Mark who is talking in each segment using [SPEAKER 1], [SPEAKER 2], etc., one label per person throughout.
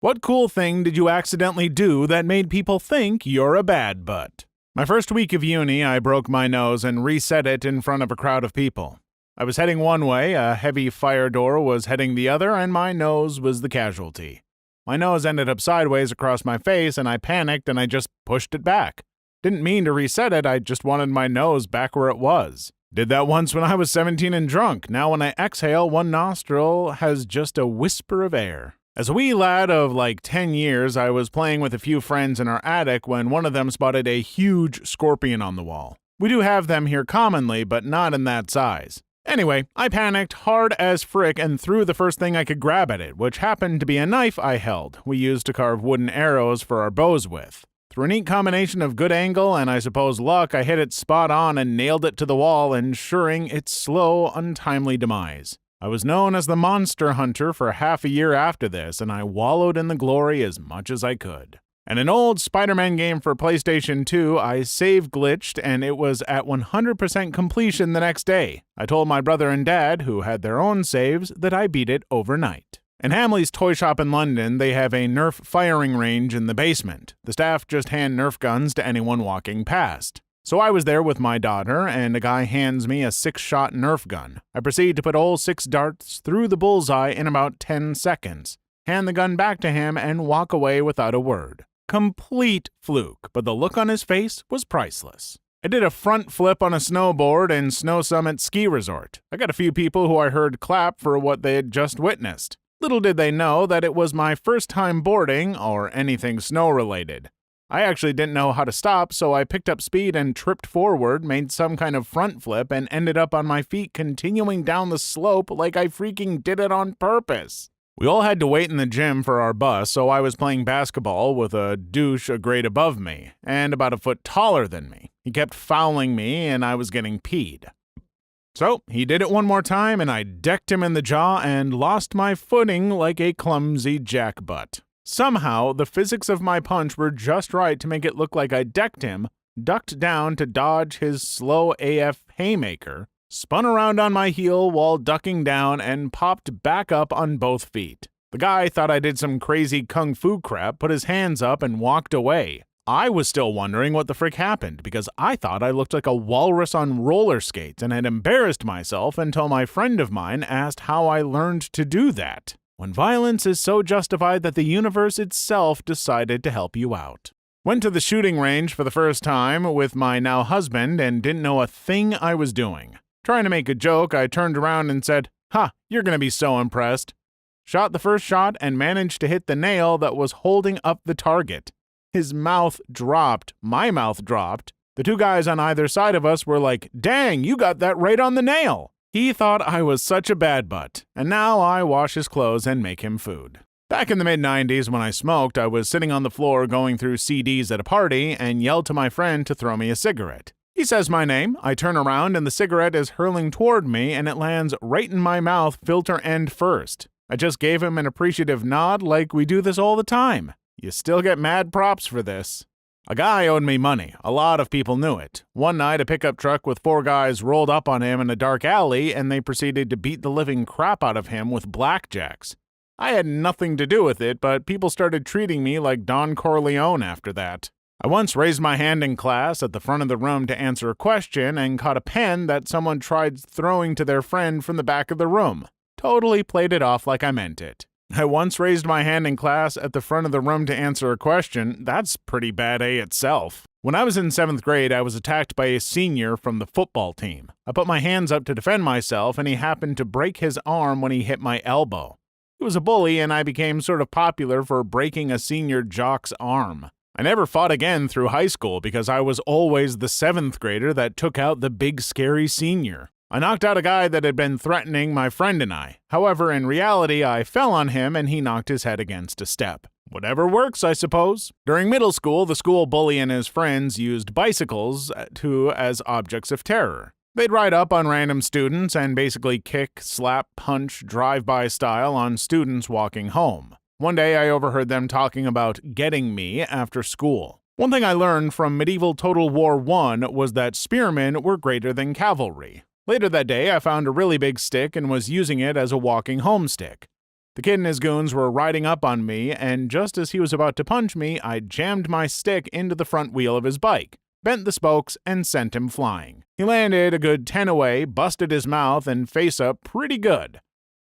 [SPEAKER 1] What cool thing did you accidentally do that made people think you're a bad butt? My first week of uni, I broke my nose and reset it in front of a crowd of people. I was heading one way, a heavy fire door was heading the other, and my nose was the casualty. My nose ended up sideways across my face, and I panicked and I just pushed it back. Didn't mean to reset it, I just wanted my nose back where it was. Did that once when I was 17 and drunk. Now when I exhale, one nostril has just a whisper of air. As a wee lad of like 10 years, I was playing with a few friends in our attic when one of them spotted a huge scorpion on the wall. We do have them here commonly, but not in that size. Anyway, I panicked hard as frick and threw the first thing I could grab at it, which happened to be a knife I held, we used to carve wooden arrows for our bows with. Through a neat combination of good angle and I suppose luck, I hit it spot on and nailed it to the wall, ensuring its slow, untimely demise. I was known as the Monster Hunter for half a year after this, and I wallowed in the glory as much as I could. In an old Spider-Man game for PlayStation 2, I save glitched and it was at 100% completion the next day. I told my brother and dad, who had their own saves, that I beat it overnight. In Hamley's toy shop in London, they have a Nerf firing range in the basement. The staff just hand Nerf guns to anyone walking past. So I was there with my daughter, and a guy hands me a 6-shot Nerf gun. I proceed to put all 6 darts through the bullseye in about 10 seconds, hand the gun back to him, and walk away without a word. Complete fluke, but the look on his face was priceless. I did a front flip on a snowboard in Snow Summit Ski Resort. I got a few people who I heard clap for what they had just witnessed. Little did they know that it was my first time boarding, or anything snow-related. I actually didn't know how to stop, so I picked up speed and tripped forward, made some kind of front flip, and ended up on my feet continuing down the slope like I freaking did it on purpose. We all had to wait in the gym for our bus, so I was playing basketball with a douche a grade above me, and about a foot taller than me. He kept fouling me, and I was getting peed. So, he did it one more time, and I decked him in the jaw and lost my footing like a clumsy jackbutt. Somehow, the physics of my punch were just right to make it look like I decked him, ducked down to dodge his slow AF haymaker, spun around on my heel while ducking down, and popped back up on both feet. The guy thought I did some crazy kung fu crap, put his hands up, and walked away. I was still wondering what the frick happened, because I thought I looked like a walrus on roller skates and had embarrassed myself until my friend of mine asked how I learned to do that. When violence is so justified that the universe itself decided to help you out. Went to the shooting range for the first time with my now husband and didn't know a thing I was doing. Trying to make a joke, I turned around and said, "Ha, you're gonna be so impressed." Shot the first shot and managed to hit the nail that was holding up the target. His mouth dropped, my mouth dropped. The two guys on either side of us were like, "Dang, you got that right on the nail." He thought I was such a bad butt, and now I wash his clothes and make him food. Back in the mid-90s when I smoked, I was sitting on the floor going through CDs at a party and yelled to my friend to throw me a cigarette. He says my name, I turn around and the cigarette is hurling toward me and it lands right in my mouth, filter end first. I just gave him an appreciative nod like we do this all the time. You still get mad props for this. A guy owed me money. A lot of people knew it. One night, a pickup truck with 4 guys rolled up on him in a dark alley, and they proceeded to beat the living crap out of him with blackjacks. I had nothing to do with it, but people started treating me like Don Corleone after that. I once raised my hand in class at the front of the room to answer a question and caught a pen that someone tried throwing to their friend from the back of the room. Totally played it off like I meant it. I once raised my hand in class at the front of the room to answer a question. That's pretty bad A itself. When I was in 7th grade, I was attacked by a senior from the football team. I put my hands up to defend myself, and he happened to break his arm when he hit my elbow. He was a bully, and I became sort of popular for breaking a senior jock's arm. I never fought again through high school because I was always the 7th grader that took out the big scary senior. I knocked out a guy that had been threatening my friend and I. However, in reality, I fell on him and he knocked his head against a step. Whatever works, I suppose. During middle school, the school bully and his friends used bicycles as objects of terror. They'd ride up on random students and basically kick, slap, punch, drive-by style on students walking home. One day, I overheard them talking about getting me after school. One thing I learned from medieval Total War I was that spearmen were greater than cavalry. Later that day, I found a really big stick and was using it as a walking home stick. The kid and his goons were riding up on me, and just as he was about to punch me, I jammed my stick into the front wheel of his bike, bent the spokes, and sent him flying. He landed a good 10 away, busted his mouth and face up pretty good.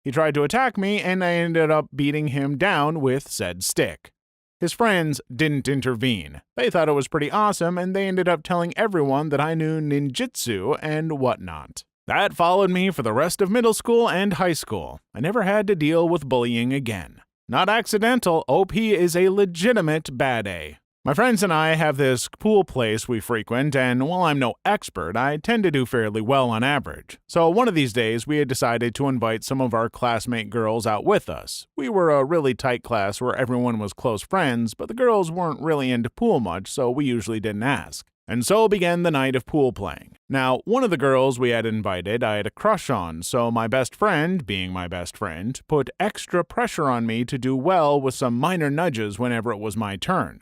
[SPEAKER 1] He tried to attack me, and I ended up beating him down with said stick. His friends didn't intervene. They thought it was pretty awesome, and they ended up telling everyone that I knew ninjutsu and whatnot. That followed me for the rest of middle school and high school. I never had to deal with bullying again. Not accidental, OP is a legitimate bad A. My friends and I have this pool place we frequent, and while I'm no expert, I tend to do fairly well on average. So one of these days, we had decided to invite some of our classmate girls out with us. We were a really tight class where everyone was close friends, but the girls weren't really into pool much, so we usually didn't ask. And so began the night of pool playing. Now, one of the girls we had invited I had a crush on, so my best friend, being my best friend, put extra pressure on me to do well with some minor nudges whenever it was my turn.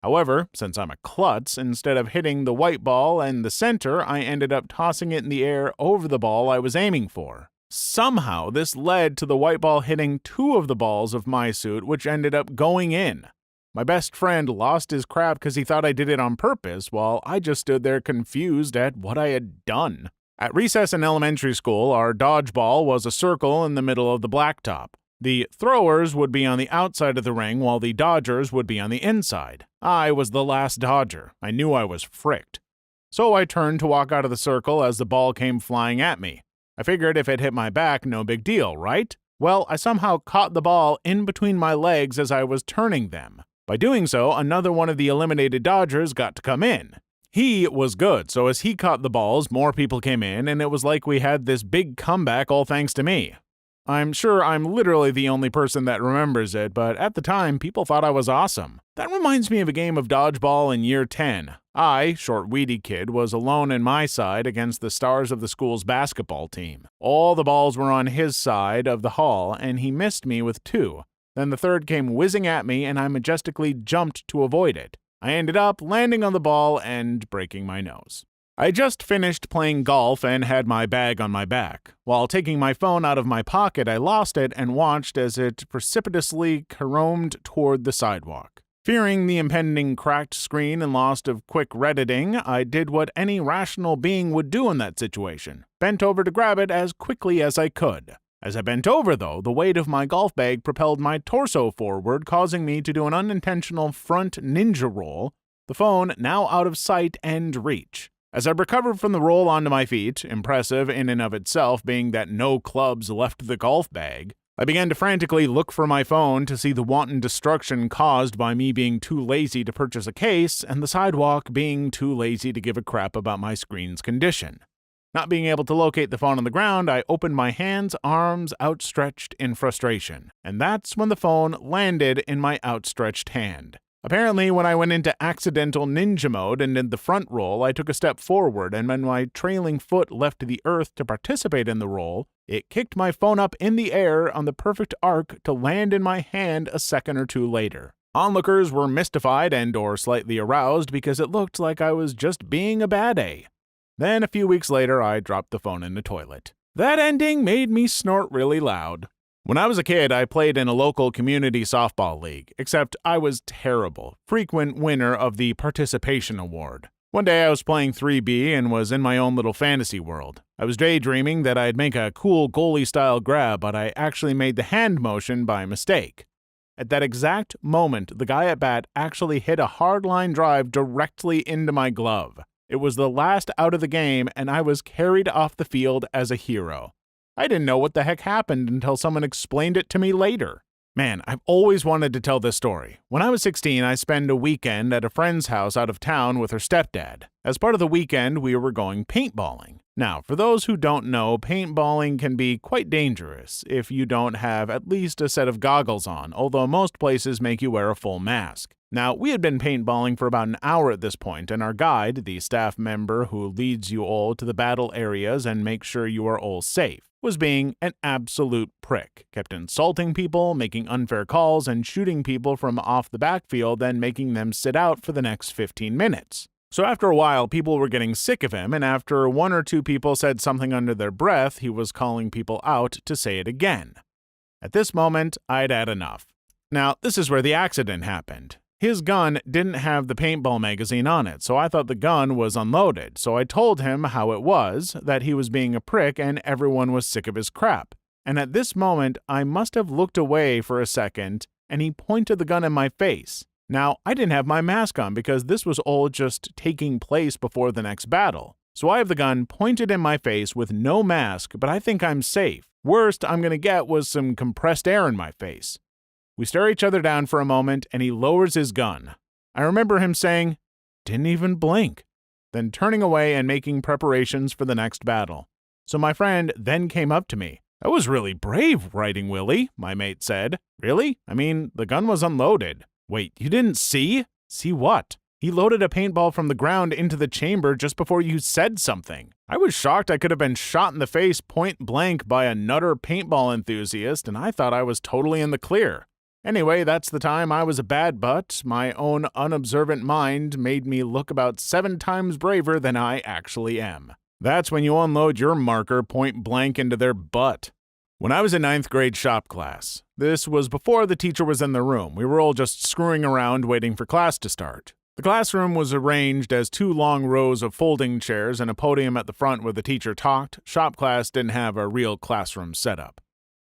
[SPEAKER 1] However, since I'm a klutz, instead of hitting the white ball and the center, I ended up tossing it in the air over the ball I was aiming for. Somehow, this led to the white ball hitting two of the balls of my suit, which ended up going in. My best friend lost his crap because he thought I did it on purpose, while I just stood there confused at what I had done. At recess in elementary school, our dodgeball was a circle in the middle of the blacktop. The throwers would be on the outside of the ring, while the dodgers would be on the inside. I was the last dodger. I knew I was fricked. So I turned to walk out of the circle as the ball came flying at me. I figured if it hit my back, no big deal, right? Well, I somehow caught the ball in between my legs as I was turning them. By doing so, another one of the eliminated dodgers got to come in. He was good, so as he caught the balls, more people came in, and it was like we had this big comeback all thanks to me. I'm sure I'm literally the only person that remembers it, but at the time, people thought I was awesome. That reminds me of a game of dodgeball in year 10. I, short weedy kid, was alone in my side against the stars of the school's basketball team. All the balls were on his side of the hall, and he missed me with 2. Then the third came whizzing at me, and I majestically jumped to avoid it. I ended up landing on the ball and breaking my nose. I just finished playing golf and had my bag on my back. While taking my phone out of my pocket, I lost it and watched as it precipitously caromed toward the sidewalk. Fearing the impending cracked screen and loss of quick Redditing, I did what any rational being would do in that situation, bent over to grab it as quickly as I could. As I bent over, though, the weight of my golf bag propelled my torso forward, causing me to do an unintentional front ninja roll, the phone now out of sight and reach. As I recovered from the roll onto my feet, impressive in and of itself being that no clubs left the golf bag, I began to frantically look for my phone to see the wanton destruction caused by me being too lazy to purchase a case and the sidewalk being too lazy to give a crap about my screen's condition. Not being able to locate the phone on the ground, I opened my hands, arms outstretched in frustration, and that's when the phone landed in my outstretched hand. Apparently, when I went into accidental ninja mode and did the front roll, I took a step forward, and when my trailing foot left the earth to participate in the roll, it kicked my phone up in the air on the perfect arc to land in my hand a second or two later. Onlookers were mystified and/or slightly aroused because it looked like I was just being a bad A. Then, a few weeks later, I dropped the phone in the toilet. That ending made me snort really loud. When I was a kid, I played in a local community softball league, except I was terrible, frequent winner of the participation award. One day I was playing 3B and was in my own little fantasy world. I was daydreaming that I'd make a cool goalie-style grab, but I actually made the hand motion by mistake. At that exact moment, the guy at bat actually hit a hard-line drive directly into my glove. It was the last out of the game, and I was carried off the field as a hero. I didn't know what the heck happened until someone explained it to me later. Man, I've always wanted to tell this story. When I was 16, I spent a weekend at a friend's house out of town with her stepdad. As part of the weekend, we were going paintballing. Now, for those who don't know, paintballing can be quite dangerous if you don't have at least a set of goggles on, although most places make you wear a full mask. Now, we had been paintballing for about an hour at this point, and our guide, the staff member who leads you all to the battle areas and makes sure you are all safe, was being an absolute prick, kept insulting people, making unfair calls, and shooting people from off the backfield, then making them sit out for the next 15 minutes. So after a while, people were getting sick of him, and after one or two people said something under their breath, he was calling people out to say it again. At this moment, I'd had enough. Now, this is where the accident happened. His gun didn't have the paintball magazine on it, so I thought the gun was unloaded, so I told him how it was, that he was being a prick and everyone was sick of his crap. And at this moment, I must have looked away for a second, and he pointed the gun in my face. Now, I didn't have my mask on because this was all just taking place before the next battle. So I have the gun pointed in my face with no mask, but I think I'm safe. Worst I'm gonna get was some compressed air in my face. We stare each other down for a moment, and he lowers his gun. I remember him saying, "Didn't even blink," then turning away and making preparations for the next battle. So my friend then came up to me. "That was really brave, Writing Willie," my mate said. "Really? I mean, the gun was unloaded." "Wait, you didn't see?" "See what?" "He loaded a paintball from the ground into the chamber just before you said something." I was shocked I could have been shot in the face point blank by a nutter paintball enthusiast, and I thought I was totally in the clear. Anyway, that's the time I was a bad butt. My own unobservant mind made me look about 7 times braver than I actually am. That's when you unload your marker point blank into their butt. When I was in 9th grade shop class, this was before the teacher was in the room. We were all just screwing around waiting for class to start. The classroom was arranged as 2 long rows of folding chairs and a podium at the front where the teacher talked. Shop class didn't have a real classroom setup.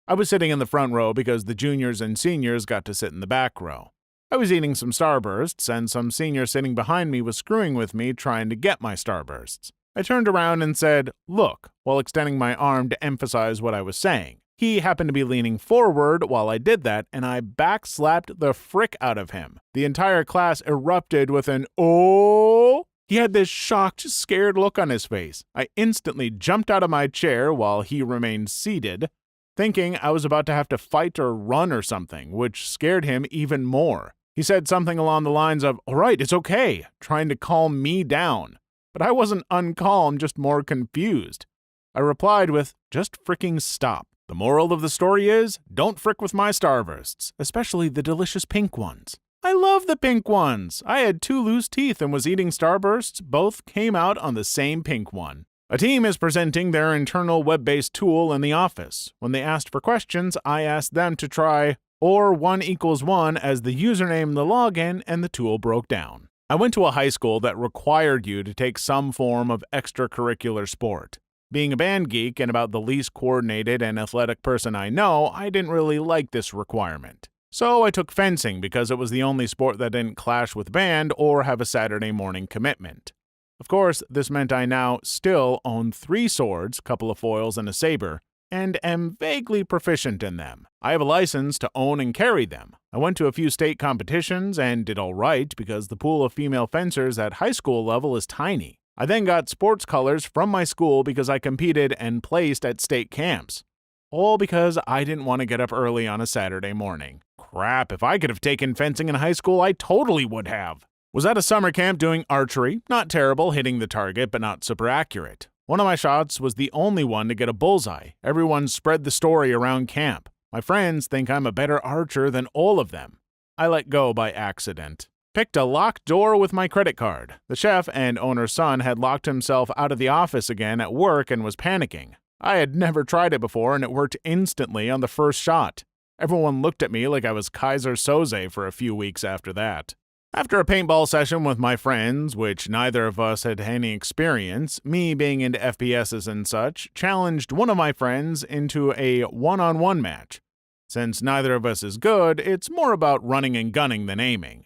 [SPEAKER 1] I was sitting in the front row because the juniors and seniors got to sit in the back row. I was eating some Starbursts, and some senior sitting behind me was screwing with me trying to get my Starbursts. I turned around and said, "Look," while extending my arm to emphasize what I was saying. He happened to be leaning forward while I did that, and I backslapped the frick out of him. The entire class erupted with an "Oh!" He had this shocked, scared look on his face. I instantly jumped out of my chair while he remained seated, thinking I was about to have to fight or run or something, which scared him even more. He said something along the lines of, "All right, it's okay," trying to calm me down. But I wasn't uncalm, just more confused. I replied with, "Just fricking stop." The moral of the story is, don't frick with my Starbursts, especially the delicious pink ones. I love the pink ones. I had 2 loose teeth and was eating Starbursts. Both came out on the same pink one. A team is presenting their internal web-based tool in the office. When they asked for questions, I asked them to try or 1 = 1 as the username and the login, and the tool broke down. I went to a high school that required you to take some form of extracurricular sport. Being a band geek and about the least coordinated and athletic person I know, I didn't really like this requirement. So I took fencing because it was the only sport that didn't clash with band or have a Saturday morning commitment. Of course, this meant I now still own 3 swords, couple of foils, and a saber, and am vaguely proficient in them. I have a license to own and carry them. I went to a few state competitions and did all right because the pool of female fencers at high school level is tiny. I then got sports colors from my school because I competed and placed at state camps. All because I didn't want to get up early on a Saturday morning. Crap, if I could have taken fencing in high school, I totally would have. Was at a summer camp doing archery. Not terrible, hitting the target, but not super accurate. One of my shots was the only one to get a bullseye. Everyone spread the story around camp. My friends think I'm a better archer than all of them. I let go by accident. Picked a locked door with my credit card. The chef and owner's son had locked himself out of the office again at work and was panicking. I had never tried it before, and it worked instantly on the first shot. Everyone looked at me like I was Kaiser Soze for a few weeks after that. After a paintball session with my friends, which neither of us had any experience, me being into FPSs and such, challenged one of my friends into a one-on-one match. Since neither of us is good, it's more about running and gunning than aiming.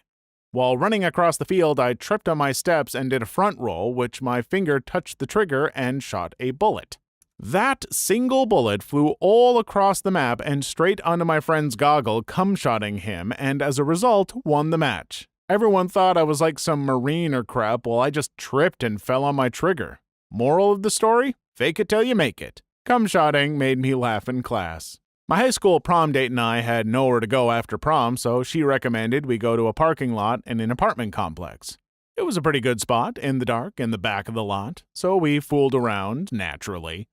[SPEAKER 1] While running across the field, I tripped on my steps and did a front roll, which my finger touched the trigger and shot a bullet. That single bullet flew all across the map and straight onto my friend's goggle, cum-shotting him, and as a result, won the match. Everyone thought I was like some Marine or crap while I just tripped and fell on my trigger. Moral of the story? Fake it till you make it. Cum-shotting made me laugh in class. My high school prom date and I had nowhere to go after prom, so she recommended we go to a parking lot in an apartment complex. It was a pretty good spot, in the dark, in the back of the lot, so we fooled around, naturally.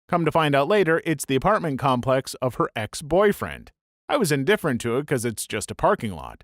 [SPEAKER 1] Come to find out later, it's the apartment complex of her ex-boyfriend. I was indifferent to it because it's just a parking lot.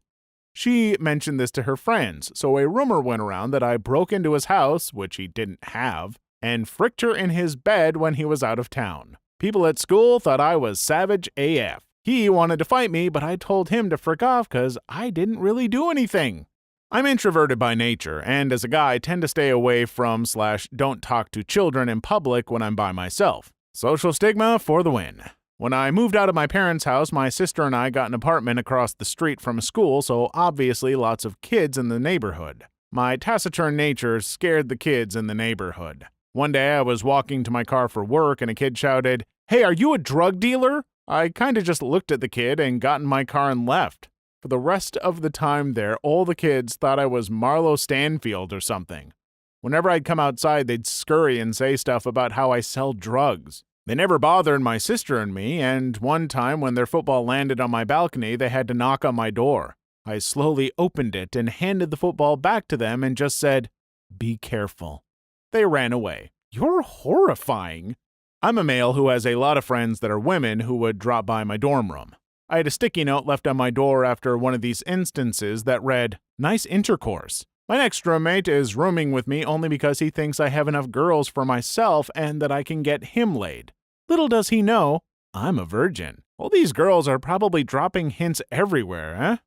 [SPEAKER 1] She mentioned this to her friends, so a rumor went around that I broke into his house, which he didn't have, and fricked her in his bed when he was out of town. People at school thought I was savage AF. He wanted to fight me, but I told him to frick off because I didn't really do anything. I'm introverted by nature, and as a guy, I tend to stay away from / don't talk to children in public when I'm by myself. Social stigma for the win. When I moved out of my parents' house, my sister and I got an apartment across the street from a school, so obviously lots of kids in the neighborhood. My taciturn nature scared the kids in the neighborhood. One day I was walking to my car for work and a kid shouted, "Hey, are you a drug dealer?" I kinda just looked at the kid and got in my car and left. For the rest of the time there, all the kids thought I was Marlo Stanfield or something. Whenever I'd come outside, they'd scurry and say stuff about how I sell drugs. They never bothered my sister and me, and one time when their football landed on my balcony, they had to knock on my door. I slowly opened it and handed the football back to them and just said, "Be careful." They ran away. You're horrifying. I'm a male who has a lot of friends that are women who would drop by my dorm room. I had a sticky note left on my door after one of these instances that read, "Nice intercourse. My next roommate is rooming with me only because he thinks I have enough girls for myself and that I can get him laid. Little does he know, I'm a virgin." All these girls are probably dropping hints everywhere, eh?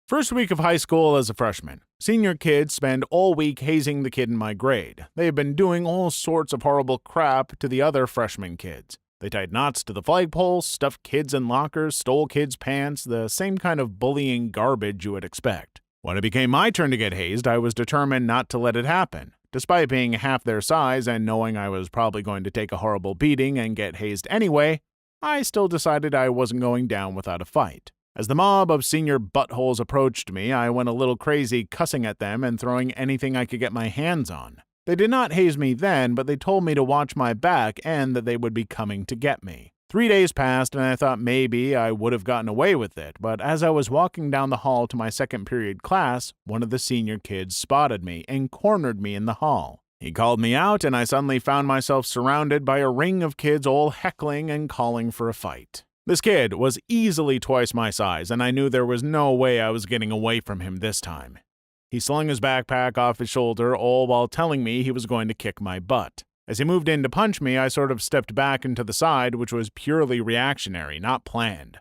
[SPEAKER 1] First week of high school as a freshman. Senior kids spend all week hazing the kid in my grade. They've been doing all sorts of horrible crap to the other freshman kids. They tied knots to the flagpoles, stuffed kids in lockers, stole kids' pants, the same kind of bullying garbage you would expect. When it became my turn to get hazed, I was determined not to let it happen. Despite being half their size and knowing I was probably going to take a horrible beating and get hazed anyway, I still decided I wasn't going down without a fight. As the mob of senior buttholes approached me, I went a little crazy cussing at them and throwing anything I could get my hands on. They did not haze me then, but they told me to watch my back and that they would be coming to get me. 3 days passed and I thought maybe I would have gotten away with it, but as I was walking down the hall to my second period class, one of the senior kids spotted me and cornered me in the hall. He called me out and I suddenly found myself surrounded by a ring of kids all heckling and calling for a fight. This kid was easily twice my size, and I knew there was no way I was getting away from him this time. He slung his backpack off his shoulder, all while telling me he was going to kick my butt. As he moved in to punch me, I sort of stepped back and to the side, which was purely reactionary, not planned.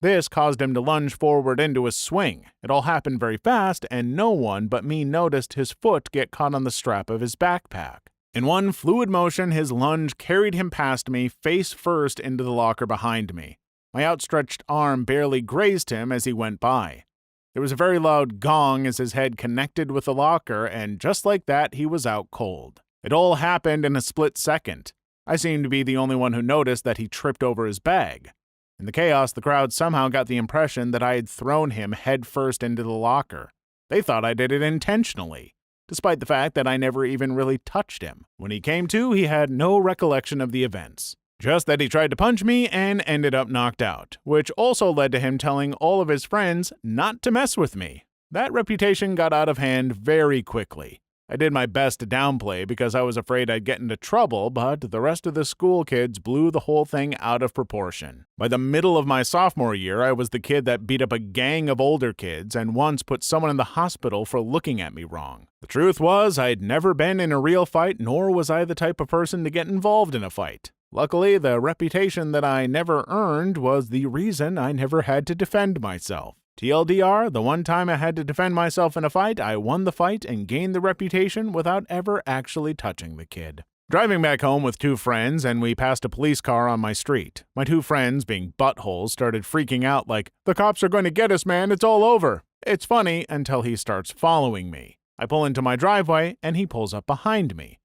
[SPEAKER 1] This caused him to lunge forward into a swing. It all happened very fast, and no one but me noticed his foot get caught on the strap of his backpack. In one fluid motion, his lunge carried him past me, face first into the locker behind me. My outstretched arm barely grazed him as he went by. There was a very loud gong as his head connected with the locker, and just like that, he was out cold. It all happened in a split second. I seemed to be the only one who noticed that he tripped over his bag. In the chaos, the crowd somehow got the impression that I had thrown him head first into the locker. They thought I did it intentionally, despite the fact that I never even really touched him. When he came to, he had no recollection of the events. Just that he tried to punch me and ended up knocked out, which also led to him telling all of his friends not to mess with me. That reputation got out of hand very quickly. I did my best to downplay because I was afraid I'd get into trouble, but the rest of the school kids blew the whole thing out of proportion. By the middle of my sophomore year, I was the kid that beat up a gang of older kids and once put someone in the hospital for looking at me wrong. The truth was, I'd never been in a real fight, nor was I the type of person to get involved in a fight. Luckily, the reputation that I never earned was the reason I never had to defend myself. TLDR, the one time I had to defend myself in a fight, I won the fight and gained the reputation without ever actually touching the kid. Driving back home with 2 friends, and we passed a police car on my street. My 2 friends, being buttholes, started freaking out like, "The cops are going to get us, man, it's all over." It's funny until he starts following me. I pull into my driveway, and he pulls up behind me.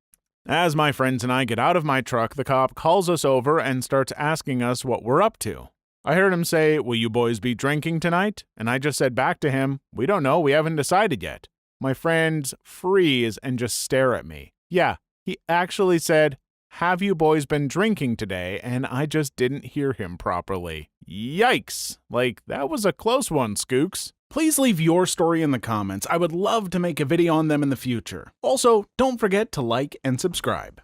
[SPEAKER 1] As my friends and I get out of my truck, the cop calls us over and starts asking us what we're up to. I heard him say, "Will you boys be drinking tonight?" And I just said back to him, "We don't know, we haven't decided yet." My friends freeze and just stare at me. Yeah, he actually said, "Have you boys been drinking today?" And I just didn't hear him properly. Yikes! Like, that was a close one, Skooks. Please leave your story in the comments. I would love to make a video on them in the future. Also, don't forget to like and subscribe.